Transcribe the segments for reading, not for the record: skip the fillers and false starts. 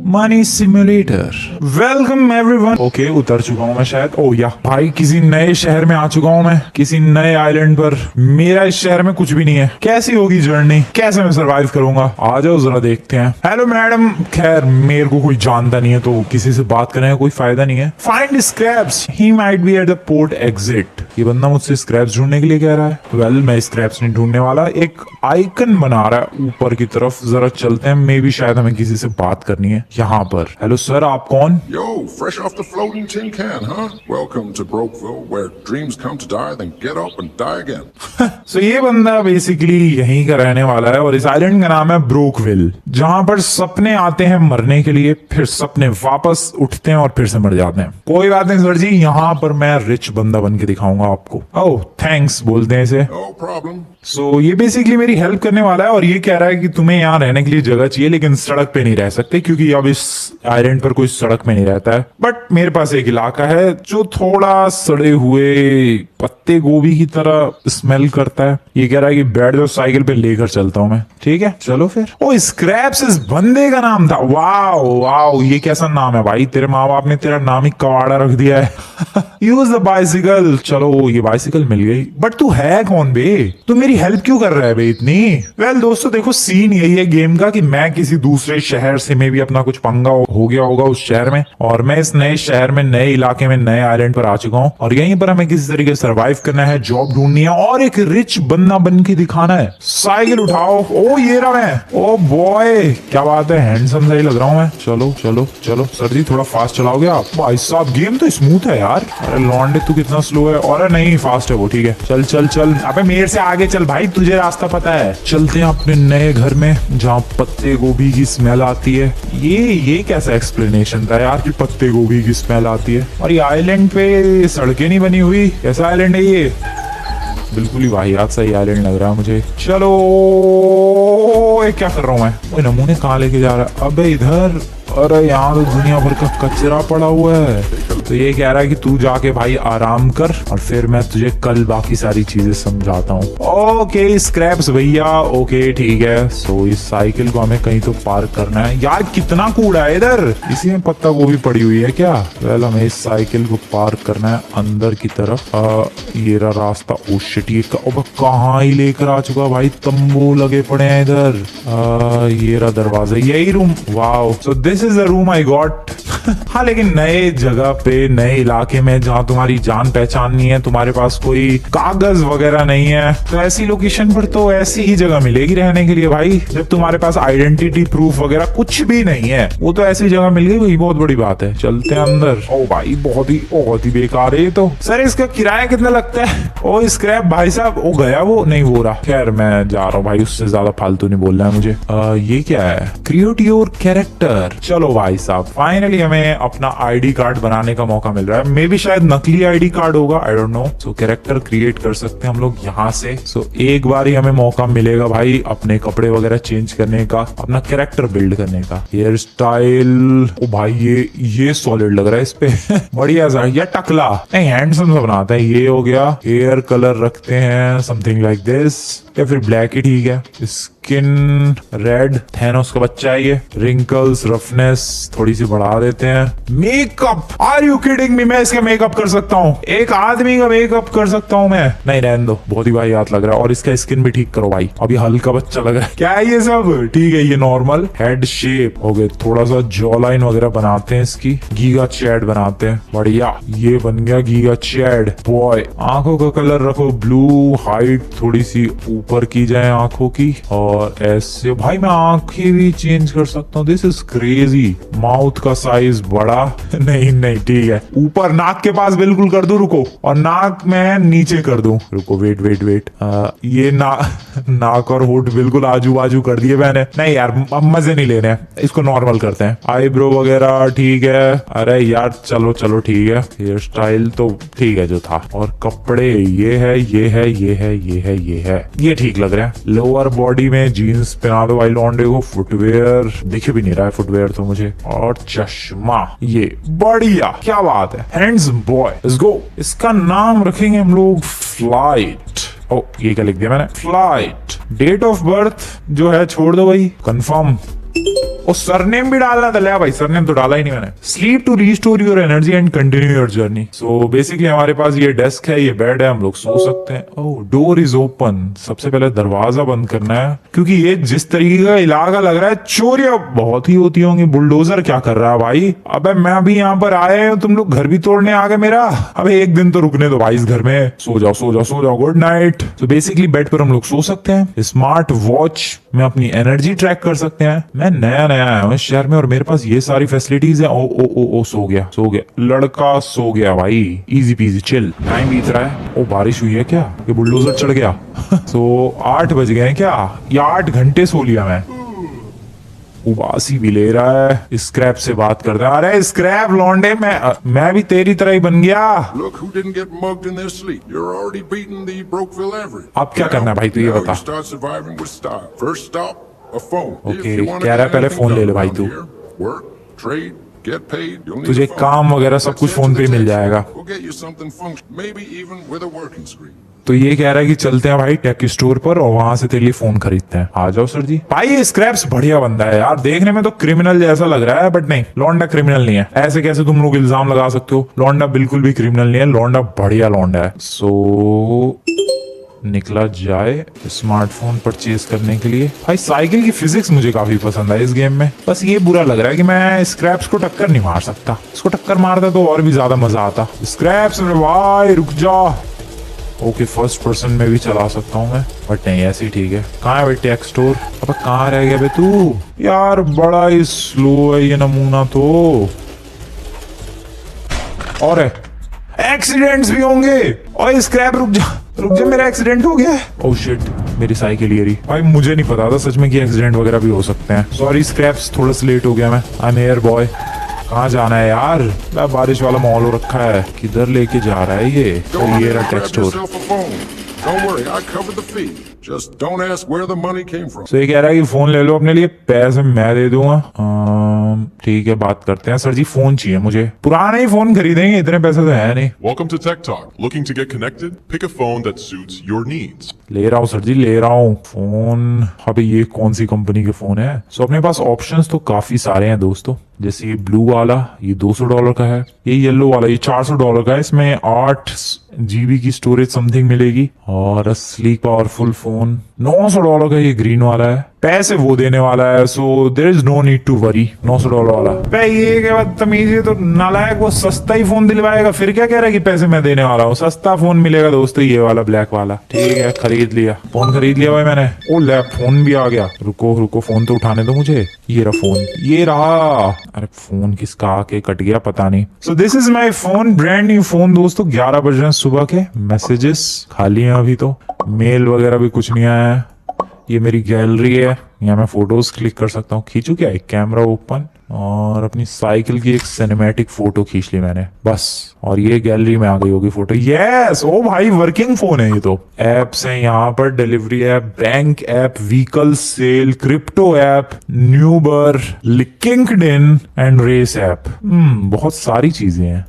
Money simulator. Welcome everyone. Okay, उतर चुका हूँ मैं शायद। ओ या भाई, किसी नए शहर में आ चुका हूँ मैं, किसी नए आइलैंड पर। मेरा इस शहर में कुछ भी नहीं है। कैसी होगी जर्नी, कैसे मैं सरवाइव करूंगा? आ जाओ जरा देखते हैं। Hello madam. खैर मेरे को कोई जानता नहीं है तो किसी से बात करने का कोई फायदा नहीं है। Find scraps, he might be at the port exit. ये बंदा मुझसे स्क्रैप्स ढूंढने के लिए कह रहा है। वेल, मैं स्क्रैप्स नहीं ढूंढने वाला। एक आइकन बना रहा है ऊपर की तरफ, जरा चलते हैं। मे भी शायद हमें किसी से बात करनी है यहाँ पर। हेलो सर, आप कौन? Yo, fresh off the floating tin can, huh? Welcome to Brokeville, where dreams come to die, then get up and die again. So ये बंदा बेसिकली यहीं का रहने वाला है और इस आइलैंड का नाम है ब्रोकविल, जहाँ पर सपने आते हैं मरने के लिए, फिर सपने वापस उठते हैं और फिर से मर जाते हैं। कोई बात नहीं सर जी, यहाँ पर मैं रिच बंदा बन के दिखाऊंगा आपको। ओह थैंक्स बोलते हैं इसे। No problem. सो ये बेसिकली मेरी हेल्प करने वाला है और ये कह रहा है कि तुम्हें यहाँ रहने के लिए जगह चाहिए, लेकिन सड़क पे नहीं रह सकते क्योंकि अब इस आइलैंड पर कोई सड़क में नहीं रहता है। बट मेरे पास एक इलाका है जो थोड़ा सड़े हुए पत्ते गोभी की तरह स्मेल करता है। ये कह रहा है कि बैठ जाओ, साइकिल पे लेकर चलता हूँ मैं। ठीक है चलो फिर। ओ स्क्रैप्स इस बंदे का नाम था। वाओ वाओ, ये कैसा नाम है भाई, तेरे माँ बाप ने तेरा नाम ही कवाड़ा रख दिया है। Use the bicycle. चलो ये बाइसिकल मिल गई। बट तू है कौन बे? तू मेरी हेल्प क्यों कर रहा है बे इतनी? वेल दोस्तों देखो, सीन यही है गेम का कि मैं किसी दूसरे शहर से में भी अपना कुछ पंगा हो गया होगा उस शहर में, और मैं इस नए शहर में, नए इलाके में, नए आइलैंड पर आ चुका हूँ और यहीं पर हमें किसी तरीके से सर्वाइव करना है, जॉब ढूंढनी है और एक रिच बंदा बन के दिखाना है। साइकिल उठाओ। ओ ये रहा मैं। ओ बॉय, क्या बात है, हैंडसम सही लग रहा हूँ मैं। चलो चलो चलो सर जी, थोड़ा फास्ट चलाओगे आप? भाई साहब गेम तो स्मूथ है यार। अरे लॉन्डे तू कितना स्लो है। और नहीं फास्ट है वो, ठीक है। चल चल चल, अबे मेरे से आगे चल भाई, तुझे रास्ता पता है। चलते हैं अपने नए घर में जहाँ पत्ते गोभी की स्मेल आती है। ये कैसा एक्सप्लेनेशन था यार कि पत्ते गोभी की स्मेल आती है? और ये आइलैंड पे सड़कें नहीं बनी हुई, कैसा आइलैंड है ये? बिल्कुल ही वाहियात सा आइलैंड लग रहा है मुझे। चलो क्या कर रहा हूँ मैं? वो नमूने कहाँ लेके जा रहा है? अबे इधर। अरे यहाँ तो दुनिया भर का कचरा पड़ा हुआ है। तो ये कह रहा है कि तू जाके भाई आराम कर और फिर मैं तुझे कल बाकी सारी चीजें समझाता हूँ। ओके स्क्रैप्स भैया, ओके ठीक है। सो इस साइकिल को हमें कहीं तो पार्क करना है। यार कितना कूड़ा है इधर, इसी में पत्ता गोभी पड़ी हुई है क्या? वेल हमें इस साइकिल को पार्क करना है अंदर की तरफ। ये रहा रास्ता। ओ शिट, ये कहाँ ही लेकर आ चुका भाई, तंबू लगे पड़े हैं इधर। ये रहा दरवाजा, यही room. Wow, so this is the room I got. हाँ लेकिन नए जगह पे, नए इलाके में जहाँ तुम्हारी जान पहचान नहीं है, तुम्हारे पास कोई कागज वगैरह नहीं है, तो ऐसी लोकेशन पर तो ऐसी ही जगह मिलेगी रहने के लिए भाई। जब तुम्हारे पास आइडेंटिटी प्रूफ वगैरह कुछ भी नहीं है, वो तो ऐसी जगह मिल गई, वही बहुत बड़ी बात है। चलते हैं अंदर। ओ भाई बहुत ही बेकार है ये तो। सर इसका किराया कितना लगता है? ओ स्क्रैप भाई साहब, ओ गया वो, नहीं हो रहा। खैर मैं जा रहा हूँ भाई, उससे ज्यादा फालतू नहीं बोलना है मुझे। ये क्या है? Create your character. चलो भाई साहब, फाइनली हमें अपना आईडी कार्ड बनाने का मौका मिल रहा है। मे भी शायद नकली आईडी कार्ड होगा, I don't know. So character create कर सकते हैं हम लोग यहाँ से। सो एक बार ही हमें मौका मिलेगा भाई अपने कपड़े वगैरह चेंज करने का, अपना कैरेक्टर बिल्ड करने का। हेयर स्टाइल, ओ भाई ये सॉलिड लग रहा है इस पे। बढ़िया सा, या टकला नहीं, हैंडसम सा बनाता है। ये हो गया। हेयर कलर रखते हैं समथिंग लाइक दिस, या फिर ब्लैक ही ठीक है। स्किन रेड, थैनोस का बच्चा है ये। रिंकल्स, रफनेस थोड़ी सी बढ़ा देते हैं। Makeup, are you kidding me? मैं इसका मेकअप कर सकता हूँ? एक आदमी का मेकअप कर सकता हूँ मैं? नहीं रहने दो, बहुत ही भाई याद लग रहा है। और इसका स्किन भी ठीक करो भाई, अभी हल्का बच्चा लग रहा है। क्या है ये सब? ठीक है ये नॉर्मल। हेड शेप हो गए, थोड़ा सा जॉ लाइन वगैरह बनाते हैं इसकी। गीगा चैड बनाते हैं। बढ़िया, ये बन गया गीगा चैड बॉय। आंखों का कलर रखो ब्लू, हाइट थोड़ी सी ऊपर की जाए आंखों की, और ऐसे भाई मैं आंखें भी चेंज कर सकता हूँ। This is crazy. माउथ का साइज बड़ा। नहीं ठीक है, ऊपर नाक के पास बिल्कुल कर दूं, रुको। और नाक में नीचे कर दूं, रुको वेट। ये नाक और होठ बिल्कुल आजू बाजू कर दिए मैंने। नहीं यार मजे नहीं लेने, इसको नॉर्मल करते हैं। आईब्रो वगैरह ठीक है। अरे यार चलो ठीक है। हेयर स्टाइल तो ठीक है जो था। और कपड़े ये है, ये ठीक लग रहा है। लोअर बॉडी में जीन्स पहना दो भाई लॉन्डे को। फुटवेयर दिख भी नहीं रहा है, फुटवेयर तो मुझे। और चश्मा, ये बढ़िया, क्या बात है। Hands boy, let's go. इसका नाम रखेंगे हम लोग फ्लाइट। ओ ये क्या लिख दिया मैंने? फ्लाइट। डेट ऑफ बर्थ जो है छोड़ दो भाई, कंफर्म। और सरनेम भी डालना था, ले भाई सरनेम तो डाला ही नहीं मैंने। Sleep to restore your energy and continue your journey. So basically हमारे पास ये डेस्क है, ये बेड है, हम लोग सो सकते हैं। ओह, डोर इज ओपन। सबसे पहले दरवाजा बंद करना है, क्योंकि ये जिस तरीके का इलाका लग रहा है चोरियां बहुत ही होती होंगी। बुलडोजर क्या कर रहा है भाई? अबे मैं अभी यहाँ पर आए हूँ, तुम लोग घर भी तोड़ने आ गए मेरा। अबे एक दिन तो रुकने दो भाई इस घर में। सो जाओ सो जाओ सो जाओ, गुड नाइट। तो बेसिकली बेड पर हम लोग सो सकते हैं। स्मार्ट वॉच में अपनी एनर्जी ट्रैक कर सकते हैं। मैं नया नया आया हूँ इस शहर में और मेरे पास ये सारी फैसिलिटीज है। ओ ओ ओ ओ, सो गया सो गया, लड़का सो गया भाई। Easy PG chill. टाइम बीत रहा है। ओ बारिश हुई है क्या? ये बुलडोजर चढ़ गया। सो 8 बज गए हैं क्या? या 8 घंटे सो लिया मैं। उबासी भी ले रहा है। स्क्रैप से बात करते हैं। अरे स्क्रैप लौंडे, मैं भी तेरी तरह ही बन गया। Look who didn't get mugged in their sleep. You're already beating the Brokeville average. अब क्या करना है भाई, तू ये Now बता। you start surviving with style. First stop, a phone. Okay, If you wanna कह रहा है get पहले anything फोन ले ले done भाई around तू। here, work, trade, get paid, you'll need तुझे a phone. काम वगैरह सब Let's कुछ head फोन to पे the मिल tech जाएगा। store. We'll get you something functional, maybe even with a working screen. तो ये कह रहा है कि चलते हैं भाई टेक स्टोर पर और वहां से तेरे लिए फोन खरीदते हैं। आ जाओ सर जी। भाई ये स्क्रैप्स बढ़िया बंदा है यार, देखने में तो क्रिमिनल जैसा लग रहा है, बट नहीं, लौंडा क्रिमिनल नहीं है। ऐसे कैसे तुम लोग इल्जाम लगा सकते हो? लौंडा बिल्कुल भी क्रिमिनल नहीं है, लौंडा बढ़िया लौंडा है। सो निकला जाए स्मार्टफोन परचेज करने के लिए। भाई साइकिल की फिजिक्स मुझे काफी पसंद है इस गेम में। बस ये बुरा लग रहा है कि मैं स्क्रैप्स को टक्कर नहीं मार सकता। इसको टक्कर मारता तो और भी ज्यादा मजा आता। स्क्रैप्स मेरे भाई रुक जा। ओके, फर्स्ट पर्सन में भी चला सकता हूँ मैं, बट नहीं ऐसे ही ठीक है। कहाँ है भाई टेक स्टोर? अब कहाँ रह गया बे तू? यार बड़ा ही स्लो है ये नमूना तो। और एक्सीडेंट्स भी होंगे। और स्क्रैप रुक जा, मेरा एक्सीडेंट हो गया। ओह शिट, मेरी साइकिल ये रही। भाई मुझे नहीं पता था सच में कि एक्सीडेंट वगैरह भी हो सकते हैं। सॉरी स्क्रैप्स, थोड़ा सा लेट हो गया मैं। I am here boy. कहाँ जाना है यार? बारिश वाला माहौल हो रखा है, किधर लेके जा रहा है ये? Go ये ahead रहा and take grab store. yourself a phone. Don't worry, I covered the fee. Just don't ask where the money came from. तो ये कह रहा है कि फोन ले लो अपने लिए, पैसे मैं दे दूंगा। ठीक है, बात करते हैं। सर जी फोन चाहिए मुझे, पुराना ही फोन खरीदेंगे, इतने पैसे तो है नहीं। Welcome to Tech Talk. Looking to get connected? Pick a phone that suits your needs. ले रहा हूँ सर जी, ले रहा हूँ फोन। अबे ये कौन सी कंपनी के फोन है? सो अपने पास ऑप्शंस तो काफी सारे हैं दोस्तों। जैसे ये ब्लू वाला, ये $200 का है। ये येलो वाला, ये $400 का है। इसमें 8 GB की स्टोरेज समथिंग मिलेगी और असली पावरफुल फोन। $900 का ये ग्रीन वाला है। पैसे वो देने वाला है, so there is no need to worry. $900 वाला। ये क्या बदतमीजी है, तो नालायक वो सस्ता ही फोन दिलवाएगा, फिर क्या कह रहा है कि पैसे मैं देने वाला हूँ? सस्ता फोन मिलेगा दोस्तों, ये वाला ब्लैक वाला। ठीक है, खरीद लिया फोन, खरीद लिया भाई मैंने। ओ ले, फोन भी आ गया। रुको रुको, फोन तो उठाने दो मुझे। ये रहा फोन, ये रहा। अरे फोन किसका आके कट गया पता नहीं। So this is my phone, brand new phone दोस्तों। 11 बज रहे हैं सुबह के। मैसेजेस खाली हैं अभी तो, मेल वगैरह भी कुछ नहीं आया है। ये मेरी गैलरी है, यहाँ मैं फोटोज क्लिक कर सकता हूँ। खींचू क्या? एक कैमरा ओपन और अपनी साइकिल की एक सिनेमैटिक फोटो खींच ली मैंने बस, और ये गैलरी में आ गई होगी फोटो। यस, ओ भाई वर्किंग फोन है ये तो। एप्स है यहाँ पर, delivery app, bank app, vehicle sale, crypto app, Newber, LinkedIn and race app. बहुत सारी चीजें हैं।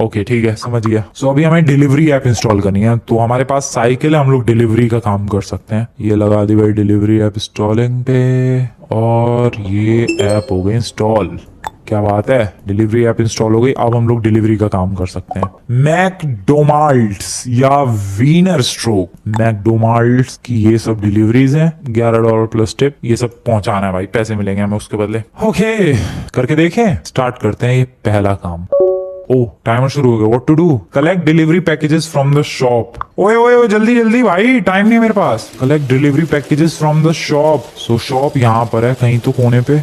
ओके ठीक है, समझ गया। सो अभी हमें डिलीवरी ऐप इंस्टॉल करनी है। तो हमारे पास साइकिल है, हम लोग डिलीवरी का काम कर सकते हैं। ये लगा दी भाई डिलीवरी ऐप इंस्टॉलिंग पे, और ये ऐप हो गई इंस्टॉल। क्या बात है, डिलीवरी ऐप इंस्टॉल हो गई। अब हम लोग डिलीवरी का काम कर सकते हैं। मैकडोनाल्ड्स या वीनर स्ट्रोक, मैकडोनाल्ड्स की ये सब डिलीवरीज हैं। $11 प्लस टिप, ये सब पहुंचाना है भाई, पैसे मिलेंगे हमें उसके बदले। ओके करके देखें, स्टार्ट करते हैं ये पहला काम। ओ टाइमर शुरू हो गया। What to do? Collect delivery packages from the shop. ओए ओए ओए, जल्दी जल्दी भाई, टाइम नहीं है मेरे पास। Collect delivery packages from the shop. So shop यहाँ पर है कहीं तो कोने पे।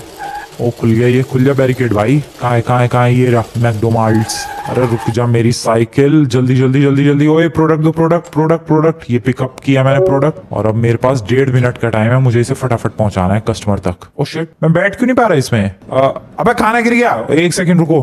ओ खुल गया, ये खुल गया बैरिकेड भाई। कहाँ है ये रहा मैकडोनाल्ड्स। अरे रुक जा मेरी साइकिल, जल्दी जल्दी जल्दी जल्दी। ओए प्रोडक्ट दो, प्रोडक्ट। ये पिकअप किया मैंने प्रोडक्ट, और अब मेरे पास 1.5 मिनट का टाइम है, मुझे इसे फटाफट पहुंचाना है कस्टमर तक। ओ शिट, मैं बैठ क्यों नहीं पा रहा इसमें? अबे खाना गिर गया। 1 सेकंड रुको।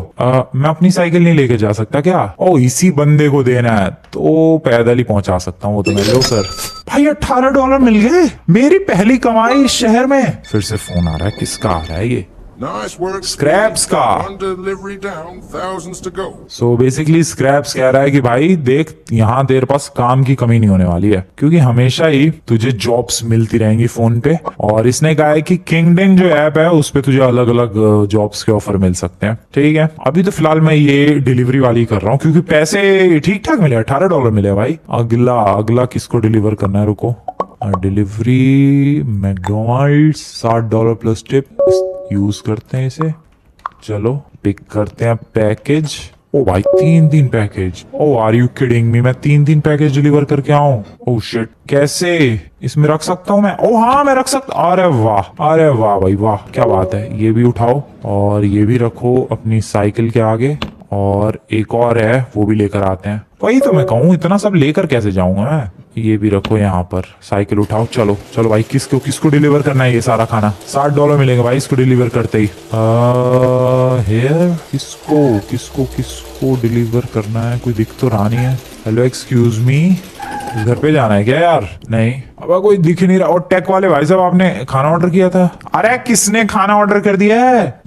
मैं अपनी साइकिल नहीं लेके जा सकता क्या? ओ इसी बंदे को देना है तो पैदल ही पहुंचा सकता हूँ वो तो मैं। लो सर। भाई $18 मिल गए, मेरी पहली कमाई इस शहर में। फिर से फोन आ रहा है, किसका आ रहा है ये? Nice work. Scraps का। One delivery down, thousands to go. So basically scraps कह रहा है कि भाई देख, यहाँ तेरे पास काम की कमी नहीं होने वाली है, क्योंकि हमेशा ही तुझे जॉब्स मिलती रहेंगी फोन पे। और इसने कहा है कि किंगडन जो ऐप है उस पे तुझे अलग अलग जॉब्स के ऑफर मिल सकते हैं। ठीक है, अभी तो फिलहाल मैं ये डिलीवरी वाली कर रहा हूँ, क्योंकि पैसे ठीक ठाक मिले, $18 मिले भाई। अगला अगला किसको डिलीवर करना है, रुको। Delivery McDonald's, $60 plus tip. Use करते हैं इसे, चलो पिक करते हैं पैकेज। ओ भाई 3 package. Oh are you kidding me, मैं 3 पैकेज डिलीवर करके आऊं? ओ शिट, कैसे? इसमें रख सकता हूं मैं? ओ हाँ मैं रख सकता। अरे वाह भाई वाह, क्या बात है। ये भी उठाओ और ये भी रखो अपनी साइकिल के आगे, और एक और है वो भी लेकर आते हैं। वही तो मैं कहूँ, इतना सब लेकर कैसे जाऊंगा मैं। ये भी रखो यहाँ पर, साइकिल उठाओ। चलो चलो भाई, किसको डिलीवर करना है ये सारा खाना? $60 मिलेंगे भाई इसको डिलीवर करते ही। किसको डिलीवर करना है? कोई दिख तो रहा नहीं है। हेलो एक्सक्यूज मी, घर पे जाना है क्या यार? नहीं, अब कोई दिख नहीं रहा। और टेक वाले भाई साहब, आपने खाना ऑर्डर किया था? अरे किसने खाना ऑर्डर कर दिया है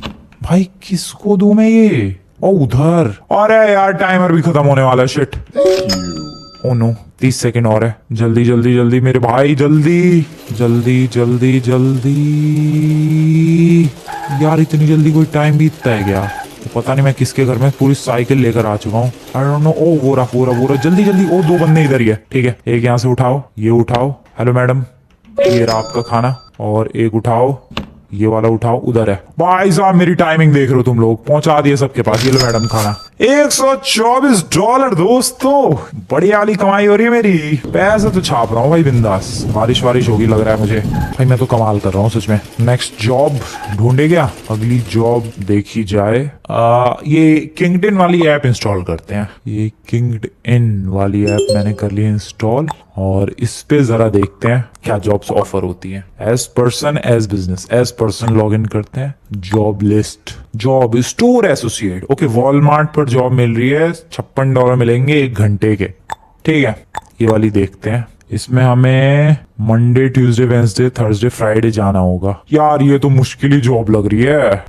भाई? किसको दूं मैं ये? ओ उधर। अरे यार टाइमर भी खत्म होने वाला है, शिट। ओ नो, 30 सेकंड और है। जल्दी जल्दी जल्दी मेरे भाई, जल्दी जल्दी जल्दी जल्दी। यार इतनी जल्दी कोई टाइम बीतता है क्या? तो पता नहीं मैं किसके घर में पूरी साइकिल लेकर आ चुका हूँ। I don't know. ओ वो रहा जल्दी जल्दी। ओ 2 बंदे इधर ही है। ठीक है, एक यहाँ से उठाओ, ये उठाओ। हेलो मैडम, ये रहा आपका खाना। और एक उठाओ, ये वाला उठाओ, उधर है। भाई साहब मेरी टाइमिंग देख रहे हो तुम लोग, पहुंचा दिए सबके पास। ये लो मैडम खाना। $124 दोस्तों, बढ़िया वाली कमाई हो रही है मेरी। पैसा तो छाप रहा हूँ भाई बिंदास। बारिश होगी लग रहा है मुझे भाई, मैं तो कमाल कर रहा हूँ सच में। नेक्स्ट जॉब ढूंढे क्या? अगली जॉब देखी जाए। ये किंगडन वाली ऐप इंस्टॉल करते हैं। ये किंगडन वाली ऐप मैंने कर ली इंस्टॉल, और इस पे जरा देखते हैं क्या जॉब्स ऑफर होती हैं। As person as business, as person log in करते हैं। Job list, job store associate. Okay, Walmart पर जॉब मिल रही है, $56 मिलेंगे 1 घंटे के। ठीक है, ये वाली देखते हैं। इसमें हमें Monday Tuesday Wednesday Thursday Friday जाना होगा। यार ये तो मुश्किल ही जॉब लग रही है।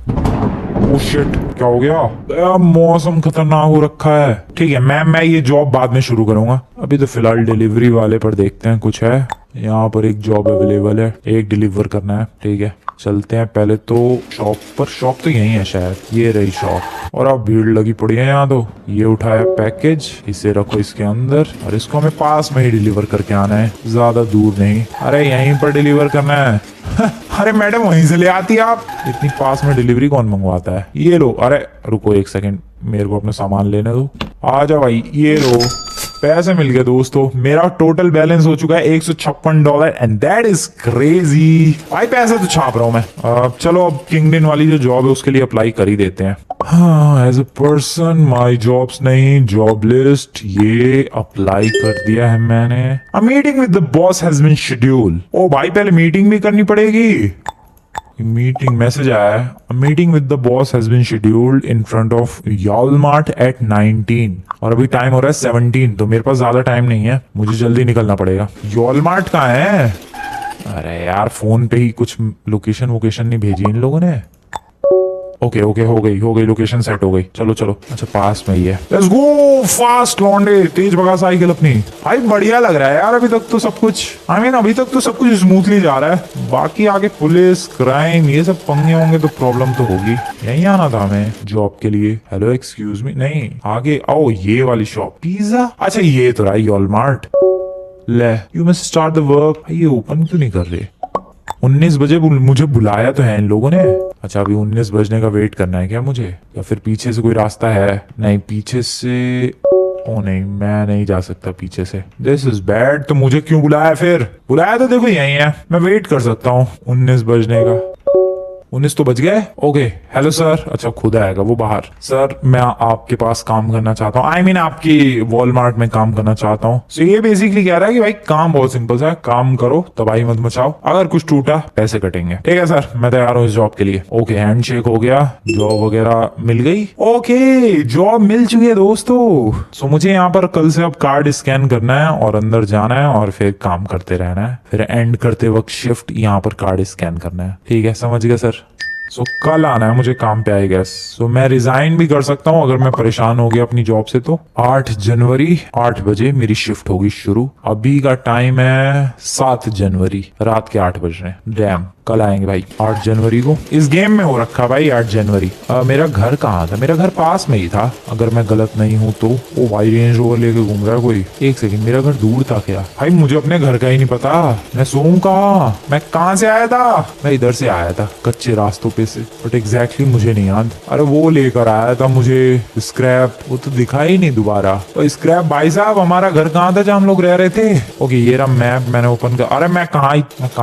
ओह शिट, क्या हो गया? मौसम खतरनाक हो रखा है। ठीक है, मैं ये जॉब बाद में शुरू करूंगा। अभी तो फिलहाल डिलीवरी वाले पर देखते हैं कुछ है। यहाँ पर एक जॉब अवेलेबल है, एक डिलीवर करना है। ठीक है, चलते हैं पहले तो शॉप पर। शॉप तो यही है शायद, ये रही शॉप। और अब भीड़ लगी पड़ी है यहाँ तो। ये उठाया पैकेज, इसे रखो इसके अंदर, और इसको हमें पास में ही डिलीवर करके आना है, ज्यादा दूर नहीं। अरे यहीं पर डिलीवर करना है। अरे मैडम वहीं से ले आती आप, इतनी पास में डिलीवरी कौन मंगवाता है? ये लो। अरे रुको 1 सेकंड, मेरे को अपना सामान लेने दो। आ जाओ भाई, ये लो पैसे मिल गए दोस्तों। मेरा टोटल बैलेंस हो चुका है $156 एंड दैट इज क्रेजी। भाई पैसे तो छाप रहा हूं मैं। चलो अब किंगडन वाली जो जॉब है उसके लिए अप्लाई कर ही देते हैं। हाँ, as a person my jobs नहीं, जॉब लिस्ट, ये अप्लाई कर दिया है मैंने। A meeting with the boss has been schedule. ओ भाई पहले मीटिंग भी करनी पड़ेगी। मीटिंग मैसेज आया है, a meeting with the boss has been scheduled in front of Walmart at 19। और अभी टाइम हो रहा है 17, तो मेरे पास ज्यादा टाइम नहीं है, मुझे जल्दी निकलना पड़ेगा। Walmart कहाँ है? अरे यार फोन पे ही कुछ लोकेशन नहीं भेजी इन लोगों ने। ओके हो गई लोकेशन सेट हो गई। चलो अच्छा पास में ही है। लेट्स गो फास्ट लॉन्डे, तेज भगा साइकिल अपनी। भाई बढ़िया लग रहा है यार अभी तक तो सब कुछ। अभी तक तो सब कुछ स्मूथली जा रहा है। बाकी आगे पुलिस क्राइम ये सब पंगे होंगे तो प्रॉब्लम तो होगी। यही आना था हमें जॉब के लिए। हेलो एक्सक्यूज मी, नहीं आगे आओ, ये वाली शॉप पिज्जा। अच्छा ये तो रहा वॉलमार्ट। ले you must start the work. ये ओपन क्यों नहीं कर रहे? 19 बजे मुझे बुलाया तो है इन लोगों ने। अच्छा अभी 19 बजने का वेट करना है क्या मुझे, या फिर पीछे से कोई रास्ता है? नहीं पीछे से, ओ नहीं मैं नहीं जा सकता पीछे से। This is bad. तो मुझे क्यों बुलाया फिर? बुलाया तो देखो यही है, मैं वेट कर सकता हूँ 19 बजने का। 19 तो बज गए। Okay hello sir. अच्छा खुद आएगा वो बाहर। सर मैं आपके पास काम करना चाहता हूँ, आई मीन आपकी वॉलमार्ट में काम करना चाहता हूँ। सो ये बेसिकली कह रहा है कि भाई काम बहुत सिंपल सा है, काम करो तबाही मत मचाओ, अगर कुछ टूटा पैसे कटेंगे। ठीक है सर मैं तैयार हूँ इस जॉब के लिए। ओके हैंडशेक हो गया, जॉब वगैरह मिल गई। ओके जॉब मिल चुकी है दोस्तों। सो मुझे यहाँ पर कल से अब कार्ड स्कैन करना है और अंदर जाना है और फिर काम करते रहना है। फिर एंड करते वक्त शिफ्ट यहाँ पर कार्ड स्कैन करना है। ठीक है समझ गया सर। सो कल आना है मुझे काम पे, आई गेस। सो मैं रिजाइन भी कर सकता हूँ अगर मैं परेशान हो गया अपनी जॉब से। तो 8 जनवरी 8 बजे मेरी शिफ्ट होगी शुरू। अभी का टाइम है 7 जनवरी, रात के 8 बज रहे हैं। डैम, कल आएंगे भाई 8 जनवरी को। इस गेम में हो रखा भाई 8 जनवरी। मेरा घर कहाँ था? मेरा घर पास में ही था अगर मैं गलत नहीं हूँ तो। ओ भाई रेंज रोवर लेके घूम रहा है कोई। एक सेकंड, मेरा घर दूर था क्या? भाई मुझे अपने घर का ही नहीं पता। मैं सोऊं कहाँ? मैं कहाँ से आया था? मैं इधर से आया था कच्चे रास्तों पे से, बट एग्जैक्टली मुझे नहीं याद। अरे वो लेकर आया था मुझे स्क्रैप, वो तो दिखा ही नहीं दोबारा। तो स्क्रैप भाई साहब, हमारा घर कहाँ था जहाँ हम लोग रह रहे थे? ओके ये रहा मैप, मैंने ओपन कर। अरे मैं कहाँ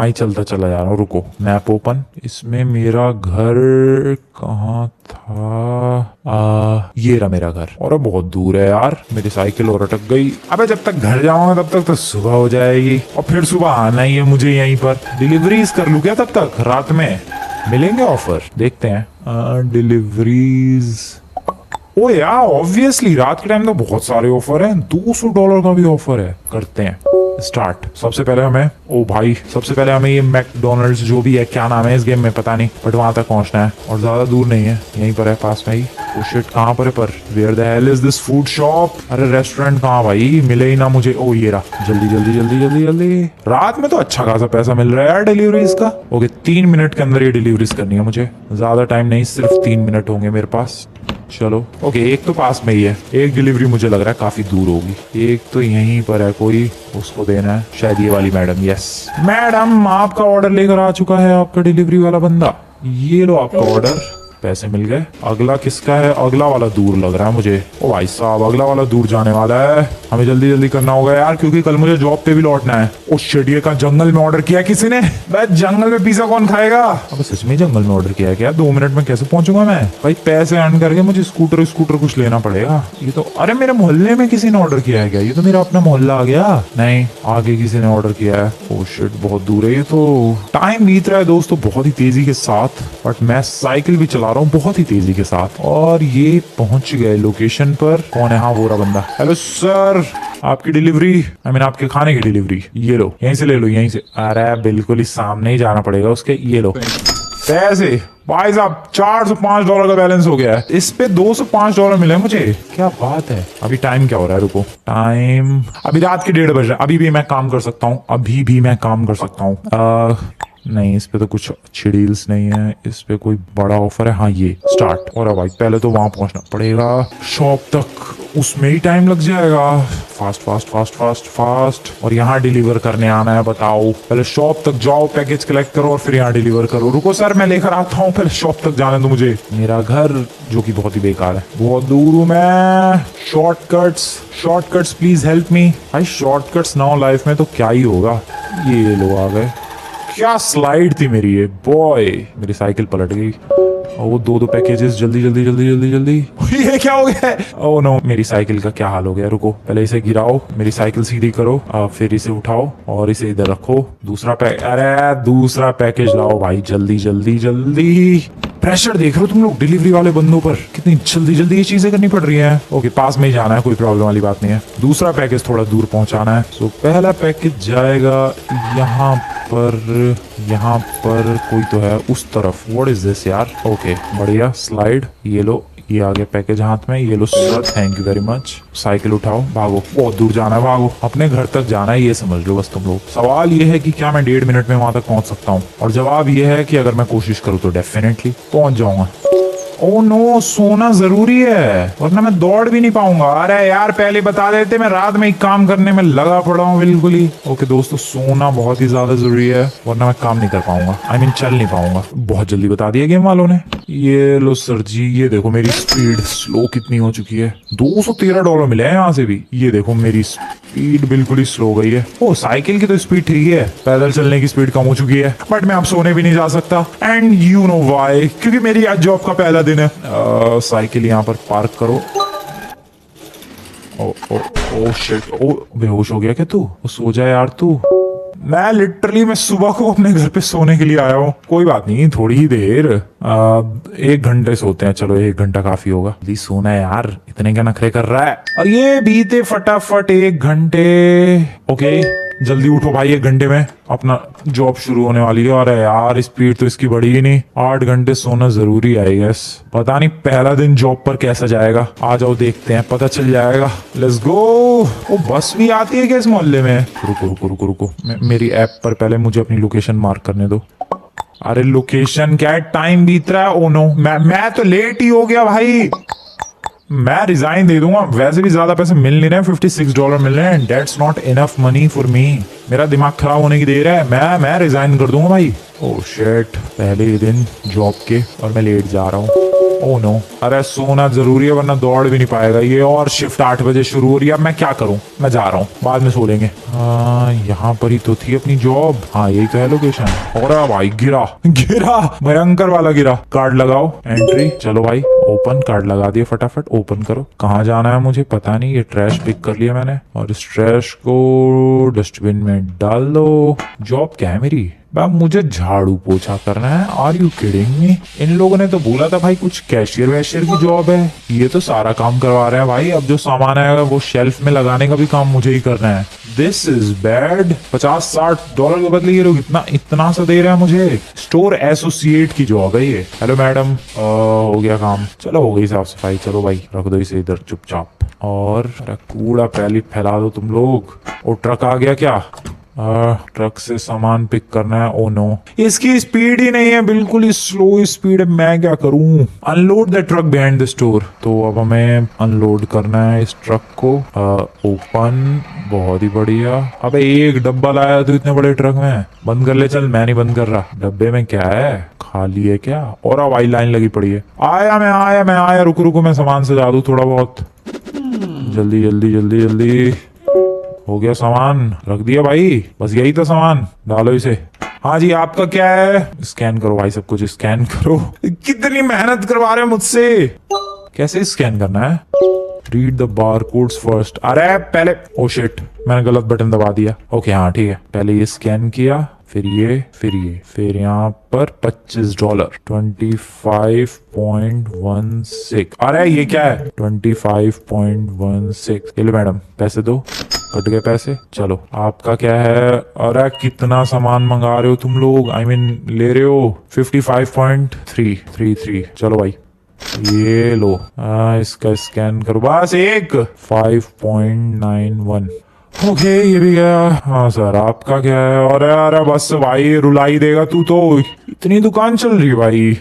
ही चलता चला जा रहा हूँ। रुको, मैप ओपन। इसमें मेरा घर कहाँ था? ये रहा मेरा घर। और बहुत दूर है यार, मेरी साइकिल और अटक गई। अबे जब तक घर जाऊंगा तब तक तो सुबह हो जाएगी, और फिर सुबह आना ही है मुझे यहीं पर। डिलीवरीज कर लूं क्या तब तक? रात में मिलेंगे ऑफर, देखते हैं। डिलीवरीज, ओ यार ऑब्वियसली रात के टाइम तो बहुत सारे ऑफर हैं। $200 का भी ऑफर है। करते हैं स्टार्ट। सबसे पहले हमें ये मैकडोनल्ड्स जो भी है, क्या नाम है इस गेम में पता नहीं, बट वहां तक पहुंचना है और ज्यादा दूर नहीं है, यहीं पर है पास में ही। ओ शिट, कहां पर है? पर where the hell is this food shop? अरे रेस्टोरेंट कहाँ भाई? मिले ही ना मुझे। ओ ये रहा। जल्दी जल्दी जल्दी जल्दी जल्दी। रात में तो अच्छा खासा पैसा मिल रहा है यार डिलीवरीज का। ओके 3 मिनट के अंदर ये डिलीवरीज करनी है मुझे, ज्यादा टाइम नहीं, सिर्फ 3 मिनट होंगे मेरे पास। चलो ओके, एक तो पास में ही है, एक डिलीवरी मुझे लग रहा है काफी दूर होगी। एक तो यहीं पर है कोई, उसको देना है शायद ये वाली मैडम। यस मैडम, आपका ऑर्डर लेकर आ चुका है आपका डिलीवरी वाला बंदा। ये लो आपका ऑर्डर, पैसे मिल गए। अगला किसका है? अगला वाला दूर लग रहा है मुझे। ओ भाई साहब, अगला वाला दूर जाने वाला है, हमें जल्दी जल्दी करना होगा यार, क्योंकि कल मुझे जॉब पे भी लौटना है। ओ शिट, ये का जंगल में ऑर्डर किया किसी ने? भाई जंगल में पिज्जा कौन खाएगा? अब सच में जंगल में ऑर्डर किया क्या? 2 मिनट में कैसे पहुंचूंगा मैं? भाई पैसे अर्न करके मुझे स्कूटर कुछ लेना पड़ेगा। ये तो, अरे मेरे मोहल्ले में किसी ने ऑर्डर किया है क्या? ये तो मेरा अपना मोहल्ला आ गया। नहीं, आगे किसी ने ऑर्डर किया है। ओ शिट, बहुत दूर है ये तो। टाइम बीत रहा है दोस्तों बहुत ही तेजी के साथ, बट मैं साइकिल भी चला रहा हूँ बहुत ही तेजी के साथ। और ये पहुंच गए लोकेशन पर। कौन है? हाँ वो रहा बंदा। हेलो सर, आपकी डिलीवरी, आपके खाने की डिलीवरी। ये लो, यहीं से ले लो, यहीं से। अरे बिल्कुल ही सामने ही जाना पड़ेगा उसके। ये लो पैसे भाई साहब, $405 का बैलेंस हो गया है। इस पे $205 मिले मुझे। क्या बात है। अभी टाइम क्या हो रहा है? रुको, टाइम अभी रात के 1:30 बज रहा है। अभी भी मैं काम कर सकता हूँ। नहीं, इस पे तो कुछ अच्छी डील्स नहीं है। इस पे कोई बड़ा ऑफर है? हाँ ये स्टार्ट। और भाई पहले तो वहां पहुंचना पड़ेगा शॉप तक, उसमें ही टाइम लग जाएगा। Fast fast fast fast fast. और यहाँ डिलीवर करने आना है, बताओ। पहले शॉप तक जाओ, पैकेज कलेक्ट करो और फिर यहाँ डिलीवर करो। रुको सर, मैं लेकर आता हूँ, पहले शॉप तक जाने दो मुझे। मेरा घर जो कि बहुत ही बेकार है, बहुत दूर हूँ मैं। Shortcuts please help me. भाई शॉर्टकट्स ना हो लाइफ में तो क्या ही होगा। ये लोग आ गए। क्या स्लाइड थी मेरी ये, बॉय। मेरी साइकिल पलट गई। वो दो पैकेजेस, जल्दी जल्दी जल्दी जल्दी जल्दी। ये क्या हो गया? ओह नो, मेरी साइकिल का क्या हाल हो गया। रुको, पहले इसे गिराओ, मेरी साइकिल सीधी करो, फिर इसे उठाओ और इसे इधर रखो। दूसरा पैकेज लाओ भाई, जल्दी जल्दी जल्दी। प्रेशर देख रहे हो तुम लोग डिलीवरी वाले बंदों पर, कितनी जल्दी जल्दी ये चीजें करनी पड़ रही हैं। ओके, पास में ही जाना है, कोई प्रॉब्लम वाली बात नहीं है। दूसरा पैकेज थोड़ा दूर पहुंचाना है। सो पहला पैकेज जाएगा यहाँ पर कोई तो है उस तरफ। व्हाट इज दिस यार? ओके बढ़िया, स्लाइड। ये लो, ये आ गया पैकेज हाथ में। ये लो sir, thank you very much. Cycle उठाओ, भागो, बहुत दूर जाना है, भागो, अपने घर तक जाना है, ये समझ लो बस तुम लोग। सवाल ये है कि क्या मैं 1.5 मिनट में वहां तक पहुंच सकता हूँ? और जवाब ये है कि अगर मैं कोशिश करूँ तो डेफिनेटली पहुंच जाऊंगा। ओह नो, सोना जरूरी है वरना मैं दौड़ भी नहीं पाऊंगा। अरे यार पहले बता देते, मैं रात में ही काम करने में लगा पड़ा हूँ बिल्कुल ही। ओके दोस्तों, सोना बहुत ही ज्यादा जरूरी है वरना मैं काम नहीं कर पाऊंगा, चल नहीं पाऊंगा। बहुत जल्दी बता दिया गेम वालों ने। ये लो सर जी, ये देखो मेरी स्पीड स्लो कितनी हो चुकी है। $213 मिले हैं यहाँ से भी। ये देखो मेरी स्पीड बिल्कुल ही स्लो गई है। ओ, साइकिल की तो स्पीड ठीक है, पैदल चलने की स्पीड कम हो चुकी है। बट मैं अब सोने भी नहीं जा सकता, एंड यू नो व्हाई, क्योंकि मेरी आज जॉब का पहला दिन है। साइकिल यहाँ पर पार्क करो। ओ शिट, ओ बेहोश हो गया क्या तू? सो जा यार तू। मैं सुबह को अपने घर पे सोने के लिए आया हूँ। कोई बात नहीं, थोड़ी ही देर, 1 घंटे सोते हैं। चलो 1 घंटा काफी होगा। जल्दी सोना है यार, इतने क्या नखरे कर रहा है। और ये बीते फटाफट 1 घंटे। ओके जल्दी उठो भाई, 1 घंटे में अपना जॉब शुरू होने वाली है। अरे यार स्पीड तो इसकी बढ़ी ही नहीं। 8 घंटे सोना जरूरी है यस। पता नहीं पहला दिन जॉब पर कैसा जाएगा, आ जाओ देखते हैं, पता चल जाएगा। Let's go. ओ बस भी आती है क्या इस मोहल्ले में? रुको रुको रुको रुको, मेरी ऐप पर पहले मुझे अपनी लोकेशन मार्क करने दो। अरे लोकेशन क्या है, टाइम बीत रहा है। ओ नो, मैं तो लेट ही हो गया भाई। मैं रिजाइन दे दूंगा, वैसे भी ज्यादा पैसे मिल नहीं रहे हैं, $56 मिल रहे हैं। That's not enough money for me. मेरा दिमाग खराब होने की देर है, मैं रिजाइन कर दूंगा भाई। ओह शिट, पहले ही दिन जॉब के और मैं लेट जा रहा हूँ। ओह नो, अरे सोना जरूरी है वरना दौड़ भी नहीं पाएगा ये। और शिफ्ट 8 बजे शुरू हो रही है, अब मैं क्या करूं? मैं जा रहा हूँ, बाद में सो लेंगे। यहाँ पर ही तो थी अपनी जॉब। हाँ यही तो है लोकेशन। और भाई गिरा भयंकर वाला गिरा। कार्ड लगाओ, एंट्री। चलो भाई ओपन, कार्ड लगा दिया, फटाफट ओपन करो। कहाँ जाना है मुझे पता नहीं। ये ट्रैश पिक कर लिया मैंने और इस ट्रैश को डस्टबिन में डाल दो। जॉब क्या है मेरी? मुझे झाड़ू पोछा करना है। Are you kidding me? इन लोगों ने तो बोला था भाई कुछ कैशियर वैशियर की जॉब है, ये तो सारा काम करवा रहे हैं भाई। अब जो सामान आएगा वो शेल्फ में लगाने का भी काम मुझे ही करना है। This is bad. $50-60 के बदले ये लोग इतना सा दे रहे हैं मुझे। स्टोर एसोसिएट की जॉब है ये। हेलो मैडम, हो गया काम? चलो हो गई साफ सफाई। चलो भाई रख दो इसे इधर चुपचाप। और कूड़ा पहले फैला दो तुम लोग। और ट्रक आ गया क्या? ट्रक से सामान पिक करना है। ओ नो, इसकी स्पीड ही नहीं है, बिल्कुल ही स्लो स्पीड है। मैं क्या करूं? Unload the truck behind the store. तो अब हमें अनलोड करना है इस ट्रक को। ओपन, बहुत ही बढ़िया। अबे एक डब्बा लाया तो इतने बड़े ट्रक में। बंद कर ले। चल मैं नहीं बंद कर रहा। डब्बे में क्या है? खाली है क्या? और अब आई लाइन लगी पड़ी है। आया। रुको मैं सामान सजा दूं थोड़ा बहुत। जल्दी जल्दी जल्दी जल्दी। हो गया सामान, रख दिया भाई। बस यही था सामान, डालो इसे। हाँ जी, आपका क्या है? स्कैन करो भाई, सब कुछ स्कैन करो। कितनी मेहनत करवा रहे हैं मुझसे। कैसे स्कैन करना है? Read the bar codes first. अरे पहले, ओ शिट, मैंने गलत बटन दबा दिया। ओके हाँ ठीक है, पहले ये स्कैन किया, फिर ये, फिर यहाँ पर $25, 25.16। अरे ये क्या है? 25.16। ये लो मैडम, पैसे दो। कट गए पैसे। चलो आपका क्या है? अरे कितना सामान मंगा रहे हो तुम लोग? ले रहे हो 55.333। चलो भाई ये लो। इसका स्कैन करो। बस एक 5.91। ओके ये भी गया। हाँ सर, आपका क्या है? अरे बस भाई, रुलाई देगा तू तो। इतनी दुकान चल रही है भाई।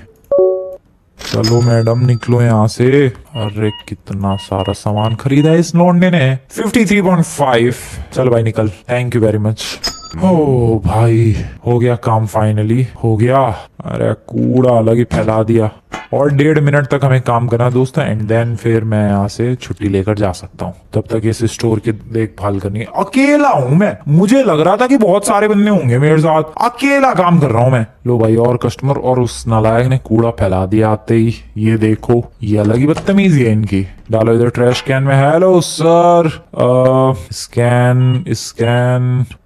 चलो मैडम निकलो यहाँ से। अरे कितना सारा सामान खरीदा है इस लौंडे ने। 53.5। चल भाई निकल। Thank you very much. ओ भाई हो गया काम, फाइनली हो गया। अरे कूड़ा अलग ही फैला दिया। और 1.5 मिनट तक हमें काम करना दोस्तों, एंड देन फिर मैं यहाँ से छुट्टी लेकर जा सकता हूँ। तब तक इस स्टोर की देखभाल करनी है। अकेला हूँ मैं, मुझे लग रहा था कि बहुत सारे बंदे होंगे मेरे साथ। अकेला काम कर रहा हूँ मैं। लो भाई और कस्टमर। और उस नालायक ने कूड़ा फैला दिया आते ही। ये देखो, ये अलग ही बदतमीजी है इनकी। डालो इधर ट्रैश कैन में। Hello sir, scan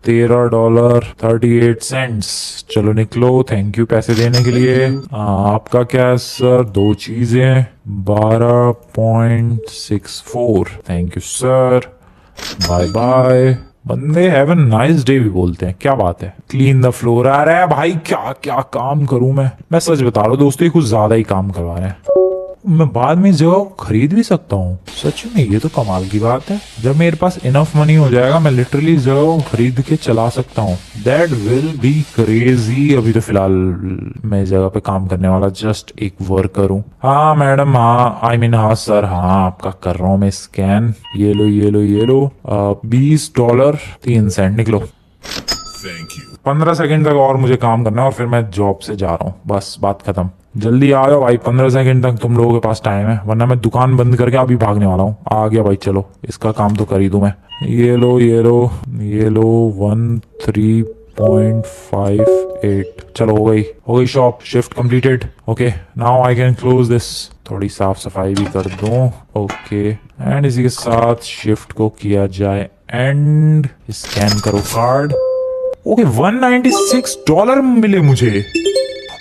$13.38। चलो निकलो। थैंक यू पैसे देने के लिए। आपका क्या है सर? 2 चीजें, 12.64। Thank you sir, bye bye. बंदे हैव अ नाइस डे भी बोलते हैं, क्या बात है। Clean the floor. आ रहा है भाई, क्या क्या काम करूं मैं सच बता रहा हूँ दोस्तों, ये कुछ ज्यादा ही काम करवा रहे हैं। मैं बाद में जगह खरीद भी सकता हूँ सच में, ये तो कमाल की बात है। जब मेरे पास इनफ मनी हो जाएगा मैं लिटरली इस जगह को खरीद के चला सकता हूँ। That will be crazy. अभी तो फिलहाल मैं इस जगह पे काम करने वाला जस्ट एक वर्कर हूँ। हाँ मैडम, हाँ हाँ सर, हाँ आपका कर रहा हूँ मैं स्कैन। ये लो $20.03। निकलो। Thank you. 15 सेकंड तक और मुझे काम करना है और फिर मैं जॉब से जा रहा हूँ। बस बात खत्म। जल्दी आ जाओ भाई, 15 सेकंड तक तुम लोगों के पास टाइम है, वरना मैं दुकान बंद करके अभी भागने वाला हूँ। आ गया भाई, चलो इसका काम तो कर ही दूं मैं। ये लो 13.58। चलो हो गई shop. Shift completed. Okay now I can close this. थोड़ी साफ सफाई भी कर दूं। ओके एंड इसी के साथ शिफ्ट को किया जाए एंड स्कैन करो कार्ड। ओके $196 मिले मुझे।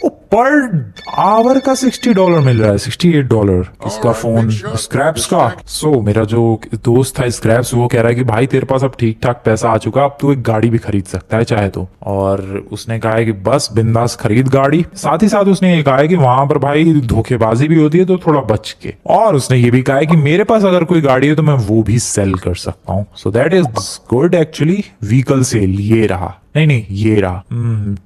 ओ पर आवर का $60 मिल रहा है, $68 इसका फोन स्क्रैप्स का। सो मेरा जो दोस्त था स्क्रैप्स, वो कह रहा है कि भाई तेरे पास अब ठीक ठाक पैसा आ चुका, अब तू एक गाड़ी भी खरीद सकता है चाहे तो। और उसने कहा है कि बस बिंदास खरीद गाड़ी। साथ ही साथ उसने ये कहा है कि वहां पर भाई धोखेबाजी भी होती है तो थोड़ा बच के। और उसने ये भी कहा है कि मेरे पास अगर कोई गाड़ी है तो मैं वो भी सेल कर सकता हूँ। So that is good actually. Vehicle sale ये रहा, नहीं ये रहा।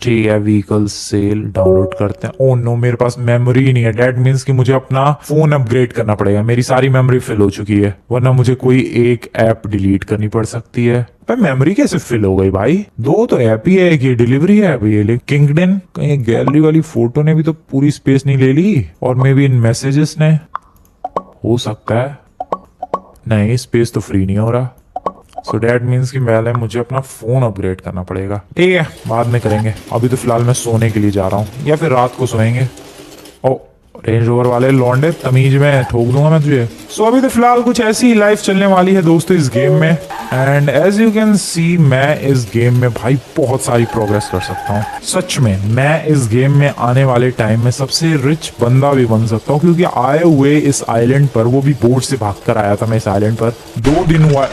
ठीक है, व्हीकल सेल डाउनलोड करते हैं। ओह नो, मेरे पास मेमोरी ही नहीं है। दैट मीन्स कि मुझे अपना फोन अपग्रेड करना पड़ेगा। मेरी सारी मेमोरी फिल हो चुकी है, वरना मुझे कोई एक ऐप डिलीट करनी पड़ सकती है। पर मेमोरी कैसे फिल हो गई भाई? दो तो ऐप ही है, एक ये डिलीवरी ऐप, ये किंगडन। कहीं गैलरी वाली फोटो ने भी तो पूरी स्पेस नहीं ले ली, और मे बी इन मैसेजेस ने हो सकता है। नहीं, स्पेस तो फ्री नहीं हो रहा। सो डैट मीन्स कि पहले मुझे अपना फोन अपग्रेड करना पड़ेगा। ठीक है, बाद में करेंगे। अभी तो फिलहाल मैं सोने के लिए जा रहा हूँ, या फिर रात को सोएंगे। ओ रेंज रोवर वाले लौंडे, तमीज में ठोक दूंगा मैं तुझे। सो अभी तो फिलहाल कुछ ऐसी ही लाइफ चलने वाली है दोस्तों इस गेम में। And as you can see, मैं इस गेम में भाई बहुत सारी प्रोग्रेस कर सकता हूँ। सच में मैं इस गेम में आने वाले टाइम में सबसे रिच बंदा भी बन सकता हूँ, क्योंकि आए हुए इस आइलैंड पर, वो भी बोट से भाग कर आया था मैं इस आइलैंड पर। 2 दिन हुआ,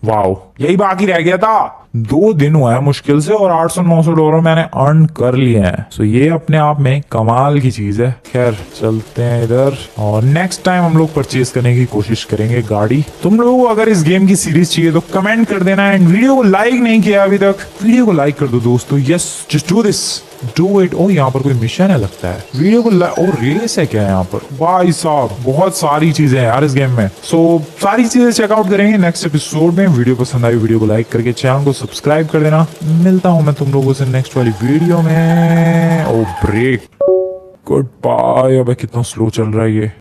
वाओ यही बाकी रह गया था। 2 दिन हुआ है मुश्किल से, और $800-900 मैंने अर्न कर लिए हैं। सो ये अपने आप में कमाल की चीज है। खैर चलते हैं इधर, और नेक्स्ट टाइम हम लोग परचेज करने की कोशिश करेंगे गाड़ी। तुम लोगों को अगर इस गेम की सीरीज चाहिए तो कमेंट कर देना। एंड वीडियो को लाइक नहीं किया अभी तक, वीडियो को लाइक कर दो दोस्तों। Yes, just do this, do it. ओ यहाँ पर कोई मिशन है लगता है। वीडियो को ओ रेस है क्या यहाँ पर? भाई साहब बहुत सारी चीजें हैं यार इस गेम में। सो सारी चीजें चेकआउट करेंगे नेक्स्ट एपिसोड में। वीडियो पसंद आई वीडियो को लाइक करके चैनल को सब्सक्राइब कर देना। मिलता हूं मैं तुम लोगों से नेक्स्ट वाली वीडियो में। ओ ब्रेक, गुड बाय। अब कितना स्लो चल रहा है ये।